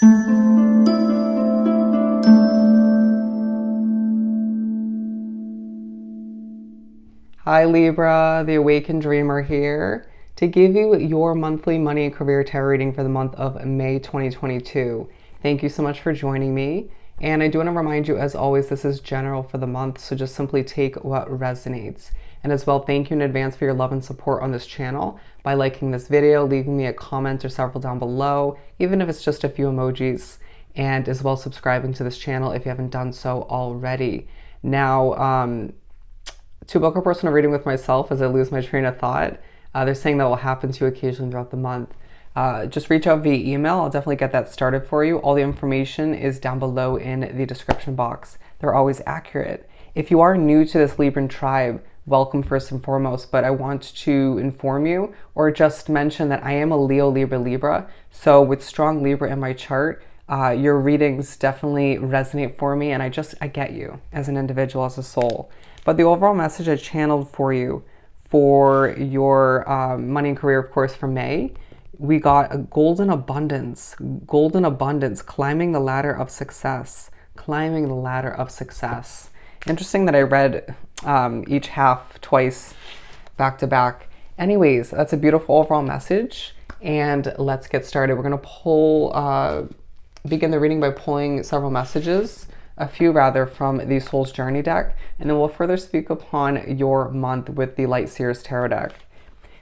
Hi Libra, the Awakened Dreamer here to give you your monthly money and career tarot reading for the month of May 2022. Thank you so much for joining me. And I do want to remind you, as always, this is general for the month, so just simply take what resonates. And as well, thank you in advance for your love and support on this channel by liking this video, leaving me a comment or several down below, even if it's just a few emojis, and as well subscribing to this channel if you haven't done so already. Now, to book a personal reading with myself as I lose my train of thought, they're saying that will happen to you occasionally throughout the month. Just reach out via email. I'll definitely get that started for you. All the information is down below in the description box. They're always accurate. If you are new to this Libran tribe, welcome first and foremost, but I want to inform you or just mention that I am a Leo, Libra. So with strong Libra in my chart, your readings definitely resonate for me, and I get you as an individual, as a soul. But the overall message I channeled for you for your money and career, of course, for May, we got a golden abundance, climbing the ladder of success, climbing the ladder of success. Interesting that I read each half twice, back to back. Anyways, that's a beautiful overall message, and let's get started. We're gonna begin the reading by pulling several messages, a few rather, from the Soul's Journey deck, and then we'll further speak upon your month with the Light Seers Tarot deck.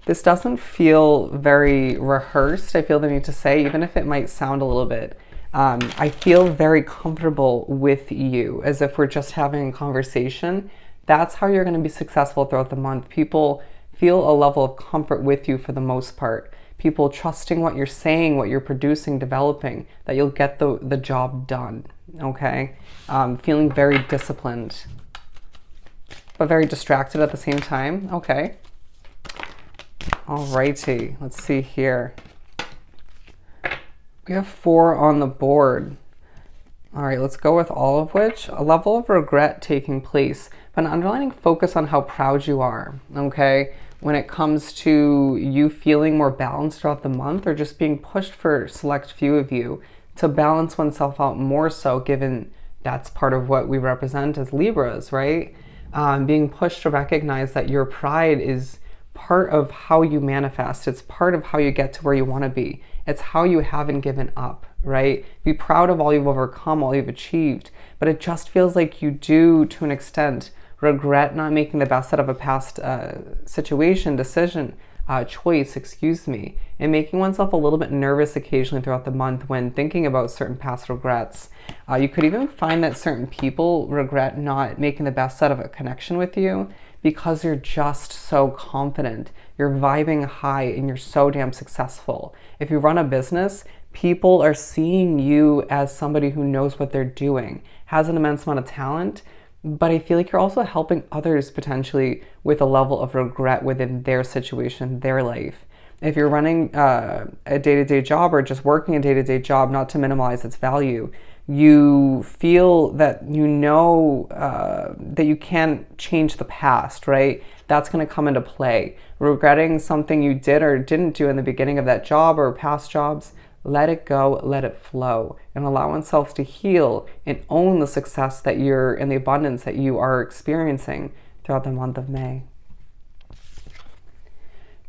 This doesn't feel very rehearsed, I feel the need to say, even if it might sound a little bit. I feel very comfortable with you, as if we're just having a conversation. That's how you're going to be successful throughout the month. People feel a level of comfort with you for the most part. People trusting what you're saying, what you're producing, developing, that you'll get the job done, okay? Feeling very disciplined, but very distracted at the same time, okay? Alrighty, let's see here. We have 4 on the board. All right, let's go with all of which. A level of regret taking place, but an underlying focus on how proud you are, okay? When it comes to you feeling more balanced throughout the month, or just being pushed for a select few of you to balance oneself out more so, given that's part of what we represent as Libras, right? Being pushed to recognize that your pride is part of how you manifest. It's part of how you get to where you want to be. It's how you haven't given up, right? Be proud of all you've overcome, all you've achieved, but it just feels like you do, to an extent, regret not making the best out of a past situation, decision, choice, and making oneself a little bit nervous occasionally throughout the month when thinking about certain past regrets. You could even find that certain people regret not making the best out of a connection with you because you're just so confident, you're vibing high, and you're so damn successful. If you run a business, people are seeing you as somebody who knows what they're doing, has an immense amount of talent, but I feel like you're also helping others potentially with a level of regret within their situation, their life. If you're running a day-to-day job, or just working a day-to-day job, not to minimize its value, you feel that you know that you can't change the past, right? That's going to come into play. Regretting something you did or didn't do in the beginning of that job or past jobs, let it go, let it flow, and allow oneself to heal and own the success that you're in, the abundance that you are experiencing throughout the month of May.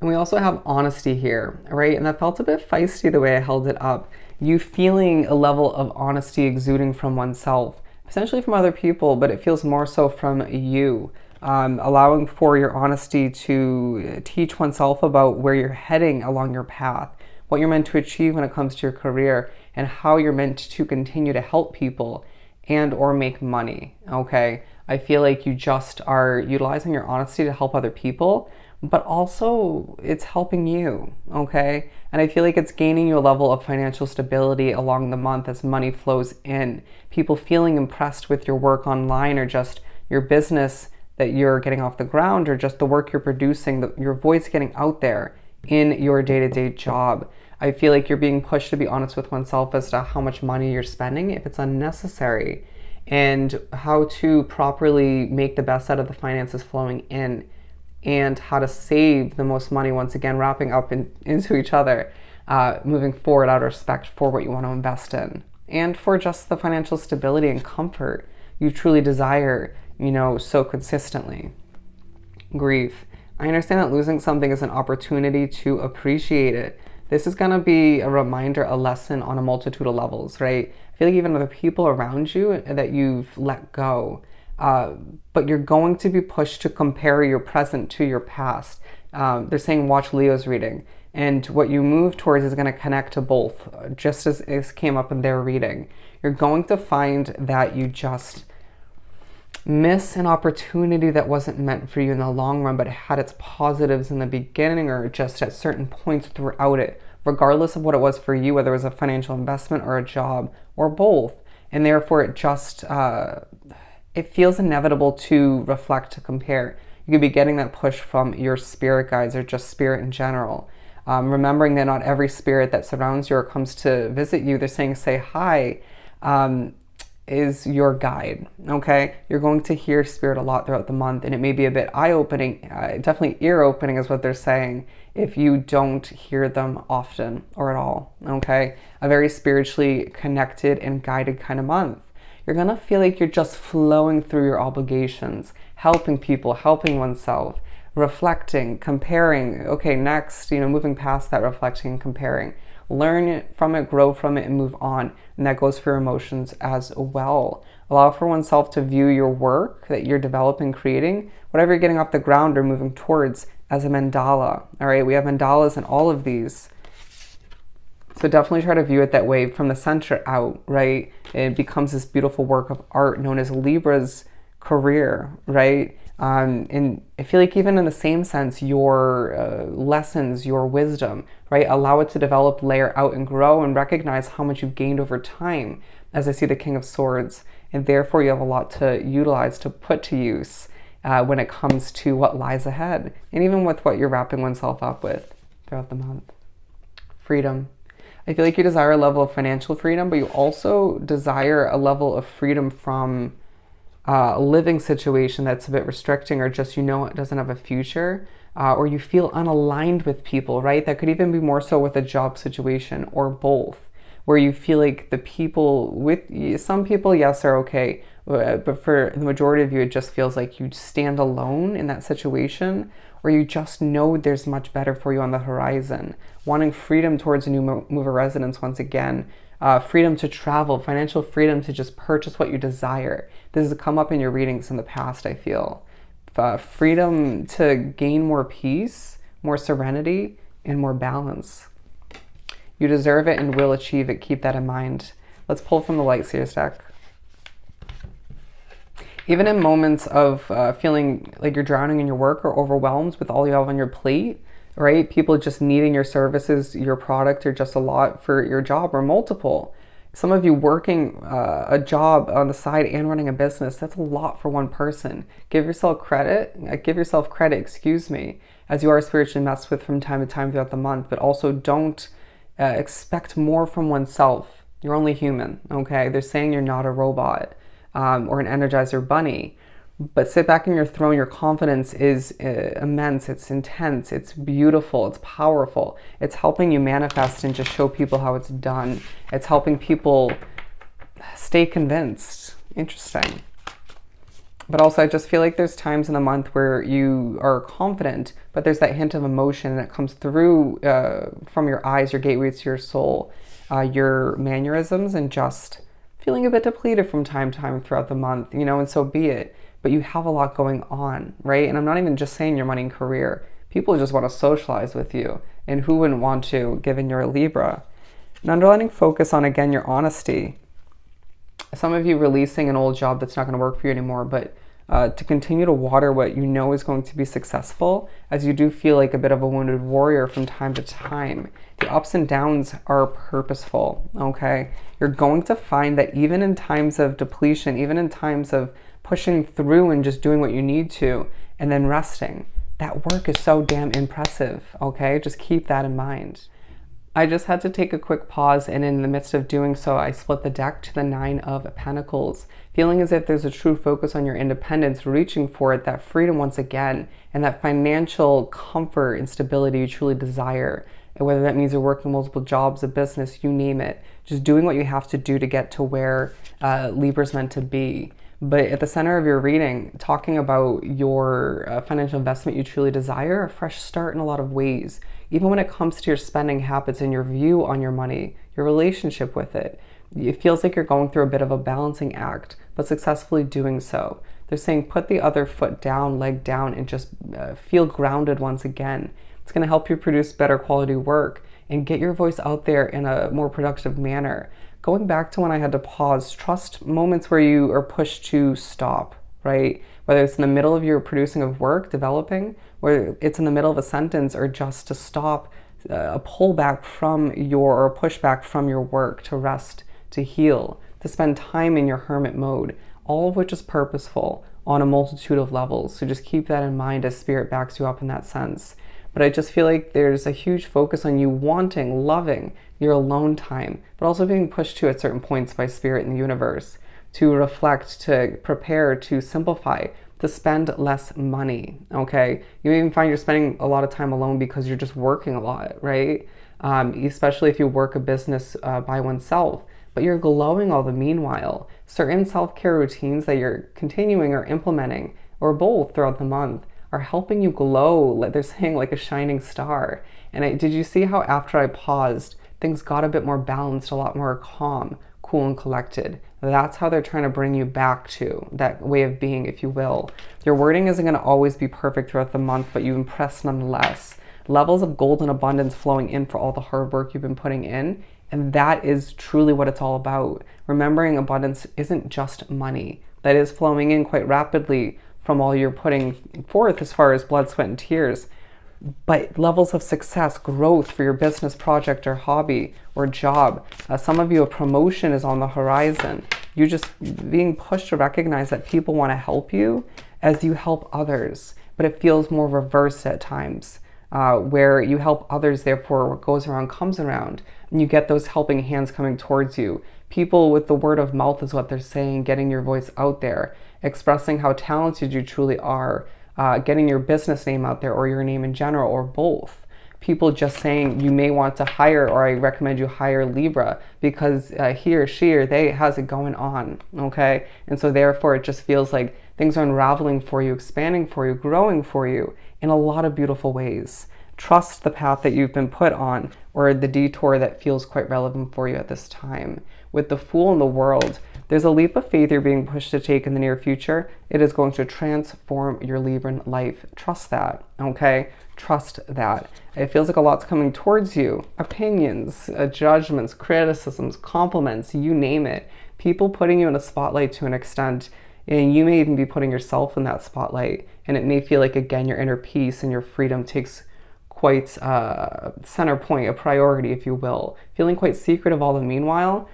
And we also have honesty here, right? And that felt a bit feisty the way I held it up. You feeling a level of honesty exuding from oneself, essentially from other people, but it feels more so from you. Allowing for your honesty to teach oneself about where you're heading along your path, what you're meant to achieve when it comes to your career, and how you're meant to continue to help people and or make money, okay? I feel like you just are utilizing your honesty to help other people, but also it's helping you, okay? And I feel like it's gaining you a level of financial stability along the month as money flows in. People feeling impressed with your work online, or just your business that you're getting off the ground, or just the work you're producing, your voice getting out there in your day-to-day job. I feel like you're being pushed to be honest with oneself as to how much money you're spending, if it's unnecessary, and how to properly make the best out of the finances flowing in, and how to save the most money, once again wrapping up into each other. moving forward out of respect for what you want to invest in and for just the financial stability and comfort you truly desire, so consistently. Grief. I understand that losing something is an opportunity to appreciate it. This is going to be a reminder, a lesson on a multitude of levels, right? I feel like even other people around you that you've let go, but you're going to be pushed to compare your present to your past. They're saying watch Leo's reading, and what you move towards is going to connect to both, just as it came up in their reading. You're going to find that you just miss an opportunity that wasn't meant for you in the long run, but it had its positives in the beginning or just at certain points throughout it, regardless of what it was for you, whether it was a financial investment or a job or both. And therefore it just, it feels inevitable to reflect, to compare. You could be getting that push from your spirit guides or just spirit in general. Remembering that not every spirit that surrounds you or comes to visit you, they're saying, say hi, is your guide, okay? You're going to hear spirit a lot throughout the month, and it may be a bit eye-opening, definitely ear-opening is what they're saying, if you don't hear them often or at all, okay? A very spiritually connected and guided kind of month. You're gonna feel like you're just flowing through your obligations, helping people, helping oneself, reflecting, comparing. Okay, next, moving past that reflecting and comparing. Learn from it, grow from it, and move on. And that goes for your emotions as well. Allow for oneself to view your work that you're developing, creating, whatever you're getting off the ground or moving towards, as a mandala. All right, we have mandalas in all of these. So definitely try to view it that way from the center out, right? It becomes this beautiful work of art known as Libra's career, right? And I feel like even in the same sense, your lessons, your wisdom, right? Allow it to develop, layer out, and grow, and recognize how much you've gained over time, as I see the King of Swords. And therefore, you have a lot to utilize, to put to use when it comes to what lies ahead, and even with what you're wrapping oneself up with throughout the month. Freedom. I feel like you desire a level of financial freedom, but you also desire a level of freedom from a living situation that's a bit restricting, or just it doesn't have a future, or you feel unaligned with people, right? That could even be more so with a job situation or both, where you feel like the people with some people, yes, are okay, but for the majority of you, it just feels like you stand alone in that situation, or you just know there's much better for you on the horizon. Wanting freedom towards a new move of residence once again. Freedom to travel, financial freedom to just purchase what you desire. This has come up in your readings in the past, I feel. Freedom to gain more peace, more serenity, and more balance. You deserve it and will achieve it. Keep that in mind. Let's pull from the Light Seers deck. Even in moments of feeling like you're drowning in your work or overwhelmed with all you have on your plate, right? People just needing your services, your product, or just a lot for your job or multiple. Some of you working a job on the side and running a business, that's a lot for one person. Give yourself credit, excuse me, as you are spiritually messed with from time to time throughout the month, but also don't expect more from oneself. You're only human, okay? They're saying you're not a robot or an Energizer bunny. But sit back in your throne. Your confidence is immense. It's intense. It's beautiful. It's powerful. It's helping you manifest and just show people how it's done. It's helping people stay convinced. Interesting. But also, I just feel like there's times in the month where you are confident, but there's that hint of emotion that comes through from your eyes, your gateways to your soul, your mannerisms, and just feeling a bit depleted from time to time throughout the month, and so be it. But you have a lot going on, right? And I'm not even just saying your money and career. People just want to socialize with you. And who wouldn't want to, given you're a Libra? An underlining focus on, again, your honesty. Some of you releasing an old job that's not going to work for you anymore, but to continue to water what you know is going to be successful, as you do feel like a bit of a wounded warrior from time to time. The ups and downs are purposeful, okay? You're going to find that even in times of depletion, even in times of pushing through and just doing what you need to, and then resting, that work is so damn impressive, okay? Just keep that in mind. I just had to take a quick pause, and in the midst of doing so, I split the deck to the 9 of Pentacles, feeling as if there's a true focus on your independence, reaching for it, that freedom once again, and that financial comfort and stability you truly desire. And whether that means you're working multiple jobs, a business, you name it, just doing what you have to do to get to where Libra's meant to be. But at the center of your reading, talking about your financial investment you truly desire, a fresh start in a lot of ways. Even when it comes to your spending habits and your view on your money, your relationship with it, it feels like you're going through a bit of a balancing act, but successfully doing so. They're saying put the other foot down, leg down, and just feel grounded once again. It's going to help you produce better quality work and get your voice out there in a more productive manner. Going back to when I had to pause, trust moments where you are pushed to stop, right? Whether it's in the middle of your producing of work, developing, or it's in the middle of a sentence, or just to stop, a pullback from your, or a pushback from your work, to rest, to heal, to spend time in your hermit mode, all of which is purposeful on a multitude of levels. So just keep that in mind as spirit backs you up in that sense. But I just feel like there's a huge focus on you wanting, loving your alone time, but also being pushed to at certain points by spirit in the universe to reflect, to prepare, to simplify, to spend less money, okay? You may even find you're spending a lot of time alone because you're just working a lot, right? Especially if you work a business by oneself, but you're glowing all the meanwhile. Certain self-care routines that you're continuing or implementing, or both throughout the month, are helping you glow, like they're saying, like a shining star. And did you see how after I paused, things got a bit more balanced, a lot more calm, cool, and collected? That's how they're trying to bring you back to that way of being, if you will. Your wording isn't going to always be perfect throughout the month, but you impress nonetheless. Levels of golden abundance flowing in for all the hard work you've been putting in. And that is truly what it's all about. Remembering abundance isn't just money. That is flowing in quite rapidly from all you're putting forth as far as blood, sweat, and tears. But levels of success, growth for your business project or hobby or job. Some of you, a promotion is on the horizon. You're just being pushed to recognize that people want to help you as you help others. But it feels more reversed at times, where you help others, therefore what goes around comes around. And you get those helping hands coming towards you. People with the word of mouth is what they're saying, getting your voice out there, expressing how talented you truly are, getting your business name out there, or your name in general, or both. People just saying you may want to hire, or I recommend you hire Libra because he or she or they has it going on, okay? And so therefore it just feels like things are unraveling for you, expanding for you, growing for you in a lot of beautiful ways. Trust the path that you've been put on, or the detour that feels quite relevant for you at this time. With the Fool in the world, there's a leap of faith you're being pushed to take in the near future. It is going to transform your Libran life. Trust that, okay? Trust that. It feels like a lot's coming towards you. Opinions, judgments, criticisms, compliments, you name it. People putting you in a spotlight to an extent, and you may even be putting yourself in that spotlight. And it may feel like, again, your inner peace and your freedom takes quite center point, a priority, if you will. Feeling quite secretive all the meanwhile.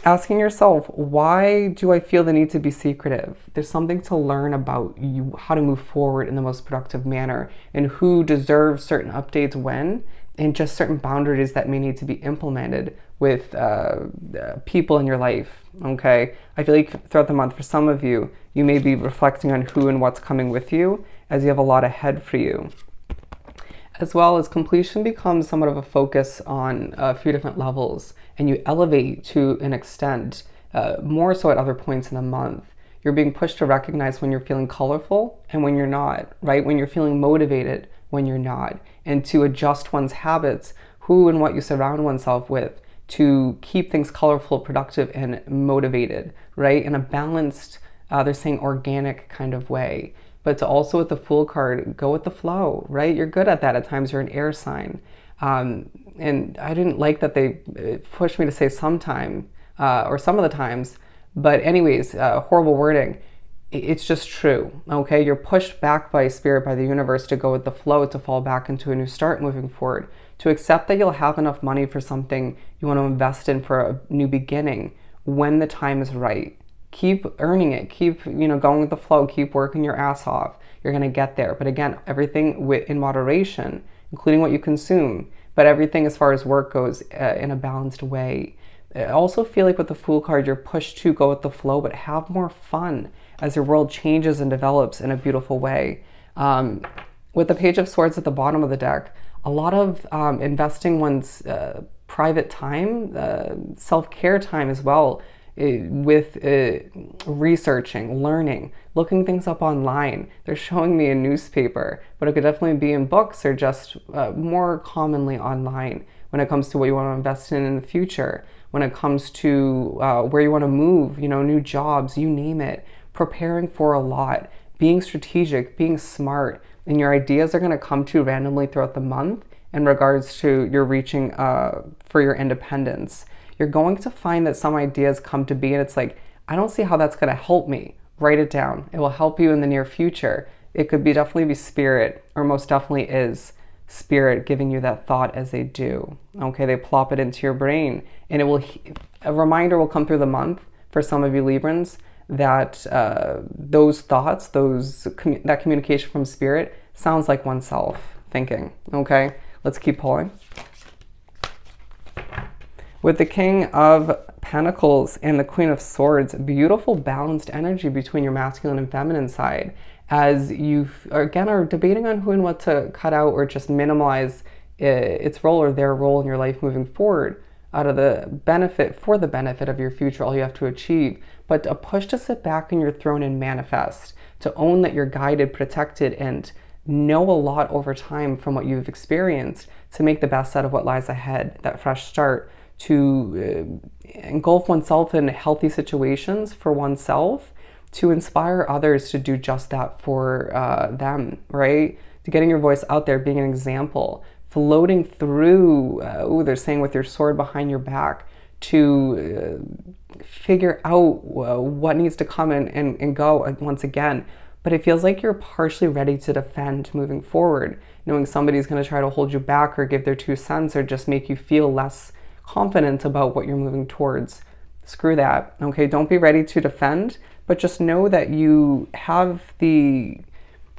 Asking yourself, why do I feel the need to be secretive? There's something to learn about you, how to move forward in the most productive manner, and who deserves certain updates when, and just certain boundaries that may need to be implemented with people in your life, okay? I feel like throughout the month, for some of you, you may be reflecting on who and what's coming with you, as you have a lot ahead for you. As well as completion becomes somewhat of a focus on a few different levels, and you elevate to an extent, more so at other points in the month. You're being pushed to recognize when you're feeling colorful and when you're not, right? When you're feeling motivated, when you're not, and to adjust one's habits, who and what you surround oneself with, to keep things colorful, productive, and motivated, right? In a balanced, they're saying organic kind of way. But to also, with the Fool card, go with the flow, right? You're good at that. At times you're an air sign. And I didn't like that they pushed me to say sometime, or some of the times. But anyways, horrible wording. It's just true, okay? You're pushed back by spirit, by the universe, to go with the flow, to fall back into a new start moving forward, to accept that you'll have enough money for something you want to invest in for a new beginning when the time is right. Keep earning it, keep going with the flow, keep working your ass off. You're gonna get there. But again, everything in moderation, including what you consume, but everything as far as work goes in a balanced way. I also feel like with the Fool card, you're pushed to go with the flow, but have more fun as your world changes and develops in a beautiful way. With the Page of Swords at the bottom of the deck, a lot of investing one's private time, self-care time as well, with researching, learning, looking things up online. They're showing me a newspaper, but it could definitely be in books or just more commonly online when it comes to what you want to invest in the future, when it comes to where you want to move, you know, new jobs, you name it, preparing for a lot, being strategic, being smart, and your ideas are going to come to you randomly throughout the month in regards to your reaching for your independence. You're going to find that some ideas come to be and it's like, I don't see how that's going to help me. Write it down. It will help you in the near future. It could be definitely be spirit, or most definitely is spirit giving you that thought as they do. Okay, they plop it into your brain, and it will, a reminder will come through the month for some of you Librans that those thoughts, that communication from spirit sounds like oneself thinking. Okay, let's keep pulling. With the King of Pentacles and the Queen of Swords, beautiful balanced energy between your masculine and feminine side, as you again are debating on who and what to cut out or just minimize its role or their role in your life moving forward out of the benefit, for the benefit of your future, all you have to achieve. But a push to sit back in your throne and manifest, to own that you're guided, protected, and know a lot over time from what you've experienced to make the best out of what lies ahead, that fresh start, to engulf oneself in healthy situations for oneself, to inspire others to do just that for them, right? To getting your voice out there, being an example, floating through, they're saying with your sword behind your back, to figure out what needs to come and go once again. But it feels like you're partially ready to defend moving forward, knowing somebody's going to try to hold you back or give their 2 cents or just make you feel less confident about what you're moving towards. Screw that. Okay, don't be ready to defend, but just know that you have the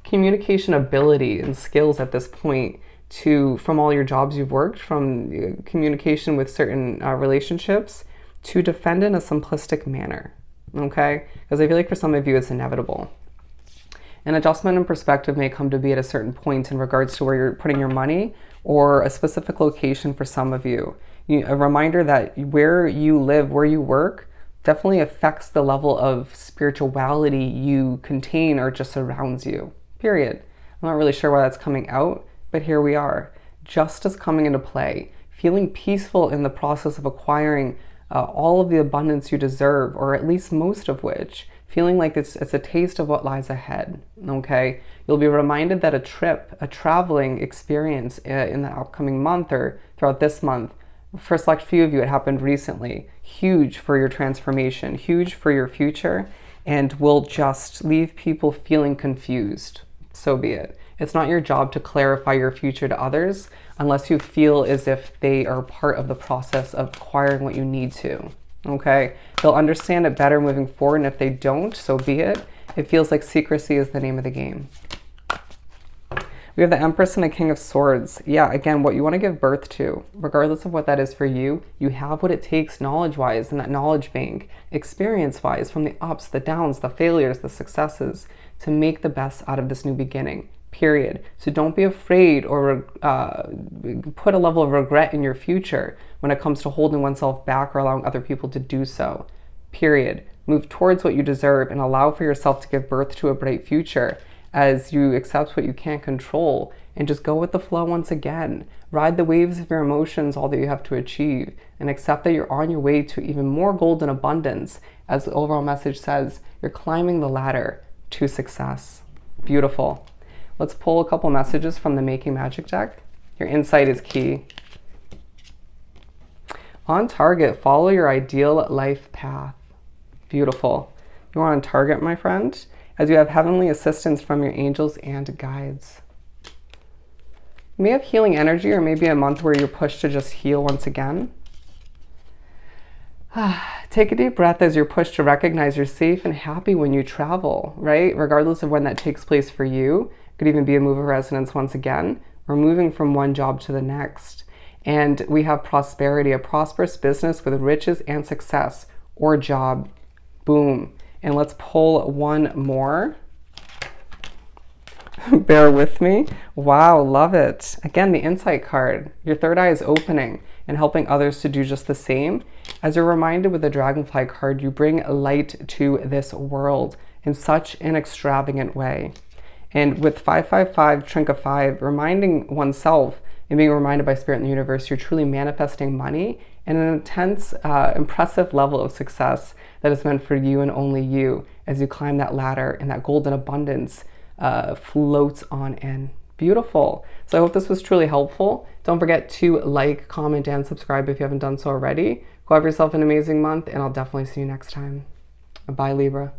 communication ability and skills at this point to, from all your jobs you've worked, from communication with certain relationships, to defend in a simplistic manner. Okay, because I feel like for some of you it's inevitable. An adjustment in perspective may come to be at a certain point in regards to where you're putting your money, or a specific location for some of you. A reminder that where you live, where you work, definitely affects the level of spirituality you contain or just surrounds you, period. I'm not really sure why that's coming out, but here we are. Justice coming into play, feeling peaceful in the process of acquiring all of the abundance you deserve, or at least most of which, feeling like it's a taste of what lies ahead, okay? You'll be reminded that a trip, a traveling experience in the upcoming month or throughout this month, for a select few of you, it happened recently, huge for your transformation, huge for your future, and will just leave people feeling confused. So be it. It's not your job to clarify your future to others unless you feel as if they are part of the process of acquiring what you need to. Okay? They'll understand it better moving forward, and if they don't, so be it. It feels like secrecy is the name of the game. We have the Empress and the King of Swords. Yeah, again, what you want to give birth to, regardless of what that is for you, you have what it takes knowledge-wise in that knowledge bank, experience-wise, from the ups, the downs, the failures, the successes, to make the best out of this new beginning, period. So don't be afraid or put a level of regret in your future when it comes to holding oneself back or allowing other people to do so, period. Move towards what you deserve and allow for yourself to give birth to a bright future, as you accept what you can't control and just go with the flow once again. Ride the waves of your emotions, all that you have to achieve, and accept that you're on your way to even more gold and abundance. As the overall message says, you're climbing the ladder to success. Beautiful. Let's pull a couple messages from the Making Magic deck. Your insight is key. On target, follow your ideal life path. Beautiful. You are on target, my friend, as you have heavenly assistance from your angels and guides. You may have healing energy, or maybe a month where you're pushed to just heal once again. Take a deep breath as you're pushed to recognize you're safe and happy when you travel, right? Regardless of when that takes place for you. It could even be a move of residence once again, or moving from one job to the next. And we have prosperity, a prosperous business with riches and success, or job. Boom. And let's pull one more. Bear with me. Wow, love it. Again, the insight card. Your third eye is opening and helping others to do just the same. As you're reminded with the dragonfly card, you bring light to this world in such an extravagant way. And with 555, Trinket 5, reminding oneself and being reminded by Spirit in the universe, you're truly manifesting money and an intense, impressive level of success that is meant for you and only you as you climb that ladder and that golden abundance floats on in. Beautiful. So I hope this was truly helpful. Don't forget to like, comment, and subscribe if you haven't done so already. Go have yourself an amazing month, and I'll definitely see you next time. Bye, Libra.